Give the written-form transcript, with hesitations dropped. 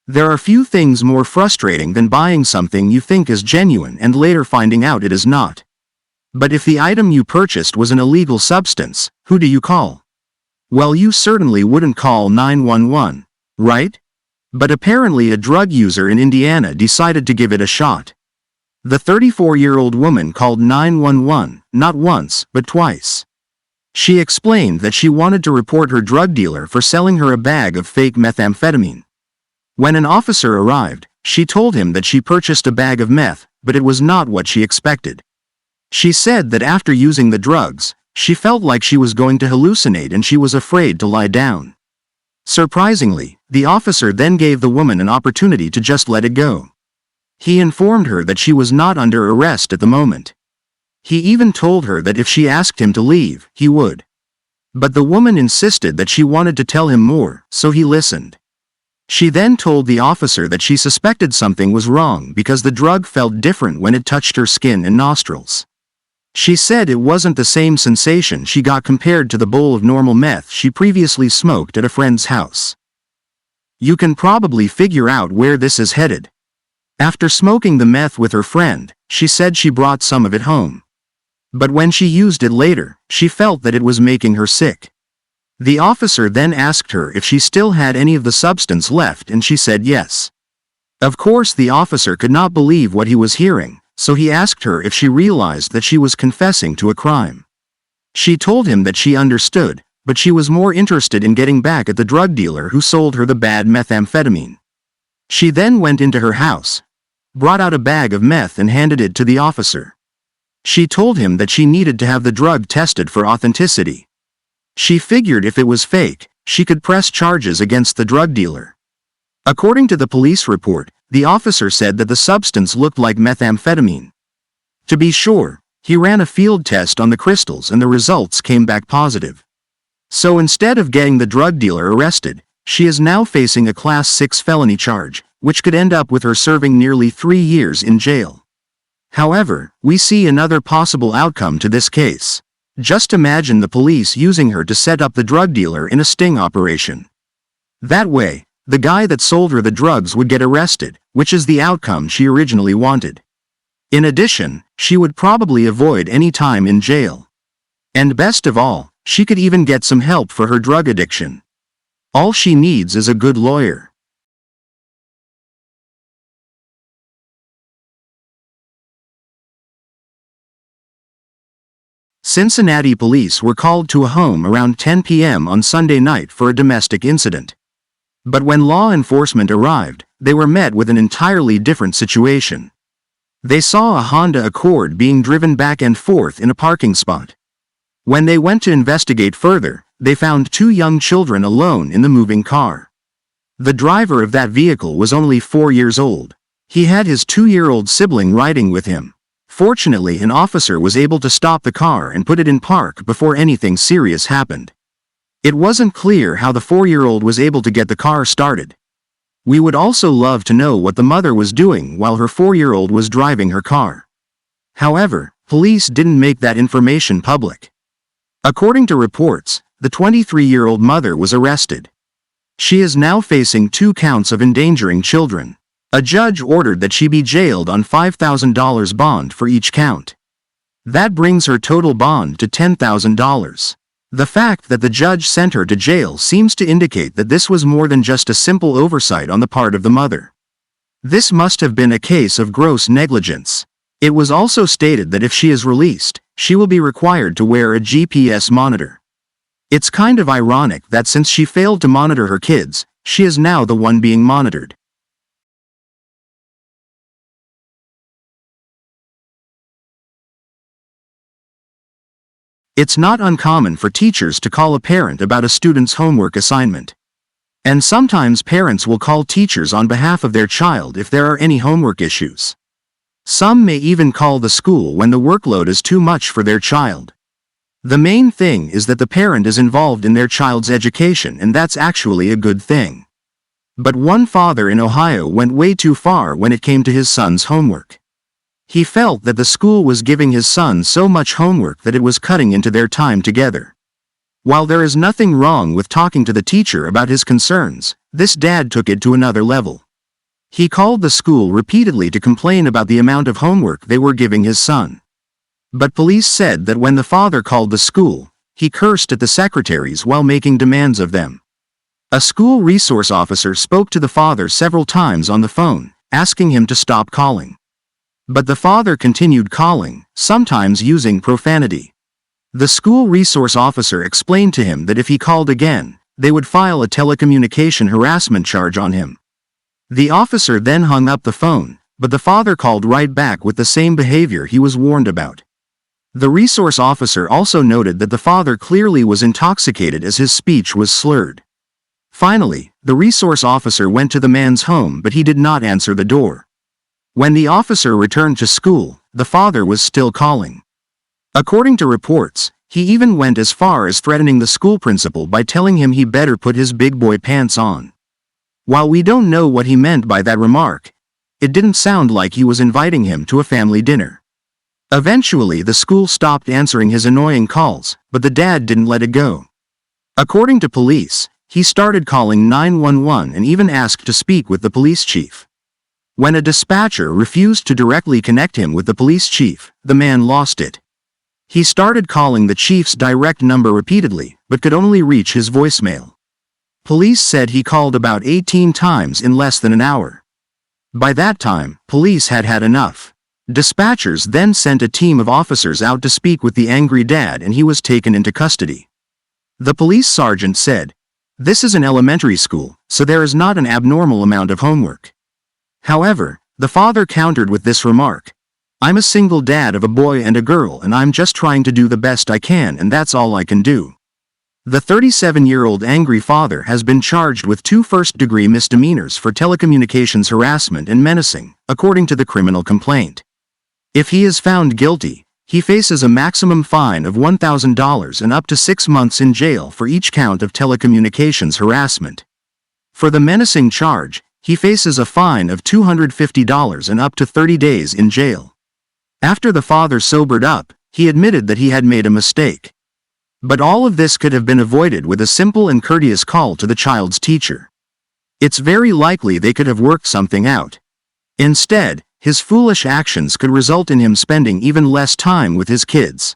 There are few things more frustrating than buying something you think is genuine and later finding out it is not. But if the item you purchased was an illegal substance, who do you call? Well, you certainly wouldn't call 911, right? But apparently a drug user in Indiana decided to give it a shot. The 34-year-old woman called 911, not once, but twice. She explained that she wanted to report her drug dealer for selling her a bag of fake methamphetamine. When an officer arrived, she told him that she purchased a bag of meth, but it was not what she expected. She said that after using the drugs, she felt like she was going to hallucinate and she was afraid to lie down. Surprisingly, the officer then gave the woman an opportunity to just let it go. He informed her that she was not under arrest at the moment. He even told her that if she asked him to leave, he would. But the woman insisted that she wanted to tell him more, so he listened. She then told the officer that she suspected something was wrong because the drug felt different when it touched her skin and nostrils. She said it wasn't the same sensation she got compared to the bowl of normal meth she previously smoked at a friend's house. You can probably figure out where this is headed. After smoking the meth with her friend, she said she brought some of it home. But when she used it later, she felt that it was making her sick. The officer then asked her if she still had any of the substance left and she said yes. Of course, the officer could not believe what he was hearing, so he asked her if she realized that she was confessing to a crime. She told him that she understood, but she was more interested in getting back at the drug dealer who sold her the bad methamphetamine. She then went into her house, brought out a bag of meth and handed it to the officer. She told him that she needed to have the drug tested for authenticity. She figured if it was fake, she could press charges against the drug dealer. According to the police report, the officer said that the substance looked like methamphetamine. To be sure, he ran a field test on the crystals and the results came back positive. So instead of getting the drug dealer arrested, she is now facing a Class 6 felony charge, which could end up with her serving nearly 3 years in jail. However, we see another possible outcome to this case. Just imagine the police using her to set up the drug dealer in a sting operation. That way, the guy that sold her the drugs would get arrested, which is the outcome she originally wanted. In addition, she would probably avoid any time in jail. And best of all, she could even get some help for her drug addiction. All she needs is a good lawyer. Cincinnati police were called to a home around 10 p.m. on Sunday night for a domestic incident. But when law enforcement arrived, they were met with an entirely different situation. They saw a Honda Accord being driven back and forth in a parking spot. When they went to investigate further, they found 2 young children alone in the moving car. The driver of that vehicle was only 4 years old. He had his 2-year-old sibling riding with him. Fortunately, an officer was able to stop the car and put it in park before anything serious happened. It wasn't clear how the 4-year-old was able to get the car started. We would also love to know what the mother was doing while her 4-year-old was driving her car. However, police didn't make that information public. According to reports, the 23-year-old mother was arrested. She is now facing 2 counts of endangering children. A judge ordered that she be jailed on $5,000 bond for each count. That brings her total bond to $10,000. The fact that the judge sent her to jail seems to indicate that this was more than just a simple oversight on the part of the mother. This must have been a case of gross negligence. It was also stated that if she is released, she will be required to wear a GPS monitor. It's kind of ironic that since she failed to monitor her kids, she is now the one being monitored. It's not uncommon for teachers to call a parent about a student's homework assignment. And sometimes parents will call teachers on behalf of their child if there are any homework issues. Some may even call the school when the workload is too much for their child. The main thing is that the parent is involved in their child's education, and that's actually a good thing. But one father in Ohio went way too far when it came to his son's homework. He felt that the school was giving his son so much homework that it was cutting into their time together. While there is nothing wrong with talking to the teacher about his concerns, this dad took it to another level. He called the school repeatedly to complain about the amount of homework they were giving his son. But police said that when the father called the school, he cursed at the secretaries while making demands of them. A school resource officer spoke to the father several times on the phone, asking him to stop calling. But the father continued calling, sometimes using profanity. The school resource officer explained to him that if he called again, they would file a telecommunication harassment charge on him. The officer then hung up the phone, but the father called right back with the same behavior he was warned about. The resource officer also noted that the father clearly was intoxicated as his speech was slurred. Finally, the resource officer went to the man's home, but he did not answer the door. When the officer returned to school, the father was still calling. According to reports, he even went as far as threatening the school principal by telling him he better put his big boy pants on. While we don't know what he meant by that remark, it didn't sound like he was inviting him to a family dinner. Eventually, the school stopped answering his annoying calls, but the dad didn't let it go. According to police, he started calling 911 and even asked to speak with the police chief. When a dispatcher refused to directly connect him with the police chief, the man lost it. He started calling the chief's direct number repeatedly, but could only reach his voicemail. Police said he called about 18 times in less than an hour. By that time, police had had enough. Dispatchers then sent a team of officers out to speak with the angry dad, and he was taken into custody. The police sergeant said, "This is an elementary school, so there is not an abnormal amount of homework." However, the father countered with this remark, "I'm a single dad of a boy and a girl, and I'm just trying to do the best I can, and that's all I can do." The 37-year-old angry father has been charged with 2 first-degree misdemeanors for telecommunications harassment and menacing, according to the criminal complaint. If he is found guilty, he faces a maximum fine of $1,000 and up to 6 months in jail for each count of telecommunications harassment. For the menacing charge, he faces a fine of $250 and up to 30 days in jail. After the father sobered up, he admitted that he had made a mistake. But all of this could have been avoided with a simple and courteous call to the child's teacher. It's very likely they could have worked something out. Instead, his foolish actions could result in him spending even less time with his kids.